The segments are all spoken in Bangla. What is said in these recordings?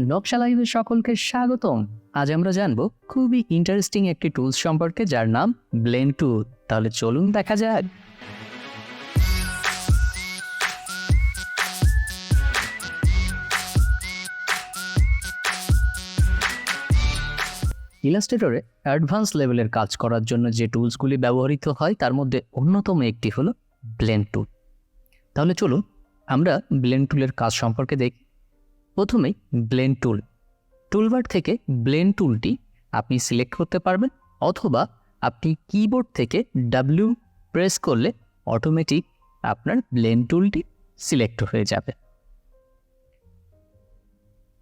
NokshaLive সকলকে স্বাগতম। আজ আমরা জানবো খুবই ইন্টারেস্টিং একটি টুলস সম্পর্কে যার নাম ব্লেন্ড টুল। তাহলে চলুন দেখা যাক। ইলাস্ট্রেটরে অ্যাডভান্স লেভেলের কাজ করার জন্য যে টুলসগুলি ব্যবহৃত হয় তার মধ্যে অন্যতম একটি হলো ব্লেন্ড টুল। তাহলে চলুন আমরা ব্লেন্ড টুলের কাজ সম্পর্কে দেখি। প্রথমেই ব্লেন্ড টুল, টুলবার থেকে ব্লেন্ড টুলটি আপনি সিলেক্ট করতে পারবেন, অথবা আপনি কিবোর্ড থেকে ডাব্লিউ প্রেস করলে অটোমেটিক আপনার ব্লেন্ড টুলটি সিলেক্ট হয়ে যাবে।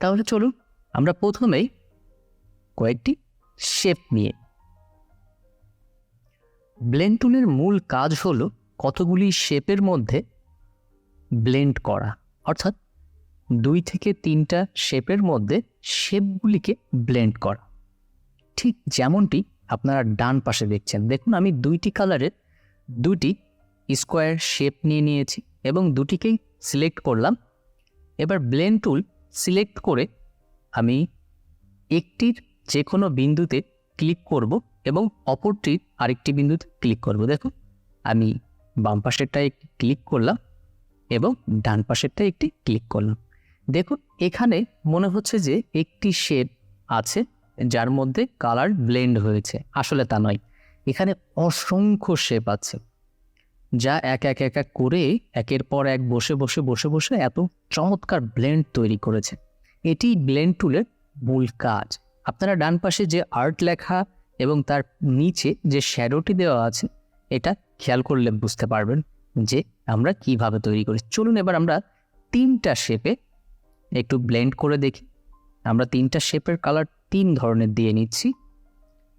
তাহলে চলুন আমরা প্রথমেই কয়েকটি শেপ নিয়ে। ব্লেন্ড টুলের মূল কাজ হলো কতগুলি শেপের মধ্যে ব্লেন্ড করা, অর্থাৎ 2 থেকে 3টা শেপের মধ্যে শেপগুলিকে ব্লেন্ড করা। ঠিক যেমনটি আপনারা ডান পাশে দেখছেন, দেখুন আমি 2টি কালারের 2টি স্কোয়ার শেপ নিয়ে নিয়েছি এবং দুটিকেই সিলেক্ট করলাম। এবার ব্লেন্ড টুল সিলেক্ট করে আমি একটির যে কোনো বিন্দুতে ক্লিক করব এবং অপরটির আরেকটি বিন্দুতে ক্লিক করব। দেখুন আমি বাম পাশেরটা একটি ক্লিক করলাম এবং ডান পাশেরটা একটি ক্লিক করলাম। দেখুন এখানে মনে হচ্ছে যে একটি শেপ আছে যার মধ্যে কালার ব্লেন্ড হয়েছে, আসলে তা নয়। এখানে অসংখ্য শেপ আছে যা এক এক করে একের পর এক বসে বসে এত চমৎকার ব্লেন্ড তৈরি করেছে। এটি ব্লেন্ড টুলের মূল কাজ। আপনারা ডান পাশে যে আর্ট লেখা এবং তার নিচে যে শ্যাডোটি দেওয়া আছে এটা খেয়াল করলে বুঝতে পারবেন যে আমরা কিভাবে তৈরি করি। চলুন এবার আমরা 3টা শেপে একটু ব্লেন্ড করে দেখি। আমরা 3টা শেপের কালার 3 ধরনের দিয়ে নিচ্ছি।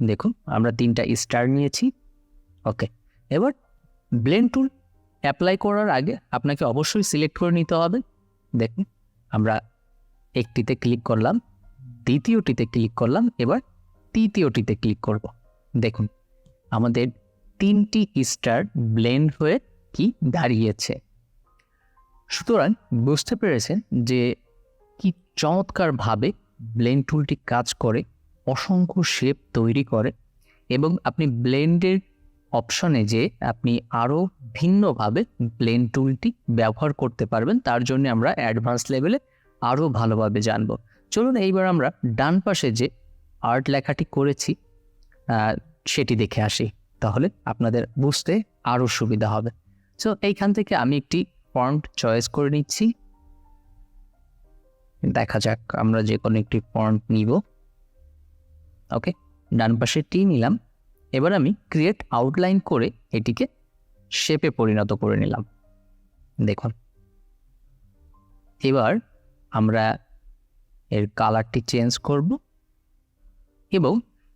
দেখুন আমরা 3টা স্টার নিয়েছি। ওকে, এবার ব্লেন্ড টুল অ্যাপ্লাই করার আগে আপনাকে অবশ্যই সিলেক্ট করে নিতে হবে। দেখুন আমরা একটিতে ক্লিক করলাম, দ্বিতীয়টিতে ক্লিক করলাম, এবার তৃতীয়টিতে ক্লিক করব। দেখুন আমাদের 3টি স্টার ব্লেন্ড হয়ে কি দাঁড়িয়েছে। সুতরাং বুঝতে পেরেছেন যে কি চমৎকারভাবে ব্লেন্ড টুলটি কাজ করে, অসংখ্য শেপ তৈরি করে এবং আপনি ব্লেন্ডের অপশনে যে আপনি আরও ভিন্নভাবে ব্লেন্ড টুলটি ব্যবহার করতে পারবেন। তার জন্য আমরা অ্যাডভান্স লেভেলে আরও ভালোভাবে জানব। চলুন এইবার আমরা ডান পাশে যে আর্ট লেখাটি করেছি সেটি দেখে আসি, তাহলে আপনাদের বুঝতে আরও সুবিধা হবে। সো এইখান থেকে আমি একটি ফন্ট চয়েস করে নিচ্ছি। দেখা যাক আমরা যে কোনো একটি ফন্ট নিব। ওকে, ডান পাশে টি নিলাম। এবার আমি ক্রিয়েট আউটলাইন করে এটিকে শেপে পরিণত করে নিলাম। দেখুন এবার আমরা এর কালারটি চেঞ্জ করব এবং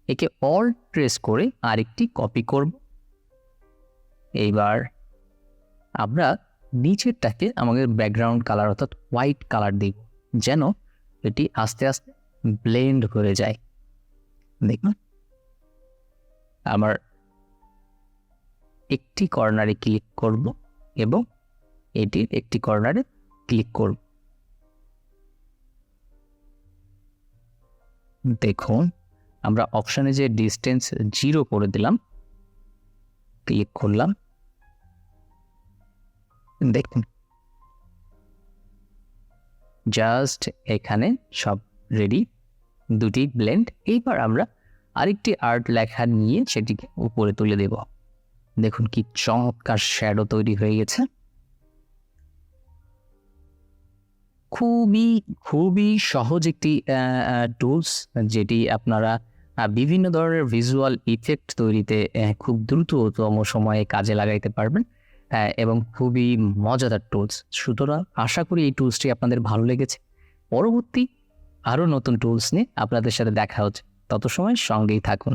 একে অল্ট প্রেস করে আরেকটি কপি করব। এইবার আমরা নিচেরটাকে আমাদের ব্যাকগ্রাউন্ড কালার অর্থাৎ হোয়াইট কালার দিব, যেন এটি আস্তে আস্তে ব্লেন্ড হয়ে যায়। দেখুন আমার একটি কর্নারে ক্লিক করব এবং এটির একটি কর্নারে ক্লিক করব। দেখুন আমরা অপশনে যে ডিস্টেন্স 0 করে দিলাম, ক্লিক করলাম, দেখুন জাস্ট এখানে সব রেডি, 2টি ব্লেন্ড। এইবার আমরা আরেকটি আর্ট লেখা নিয়ে সেটিকে উপরে তুলে দেব। দেখুন কি চমৎকার শ্যাডো তৈরি হয়ে গেছে। খুবই সহজ একটি টুলস, যেটি আপনারা বিভিন্ন ধরনের ভিজুয়াল ইফেক্ট তৈরিতে খুব দ্রুততম সময়ে কাজে লাগাইতে পারবেন এবং খুবই মজাদার টুলস। সুতরাং আশা করি এই টুলসটি আপনাদের ভালো লেগেছে। পরবর্তী আরও নতুন টুলস নিয়ে আপনাদের সাথে দেখা হচ্ছে, তত সময় সঙ্গেই থাকুন।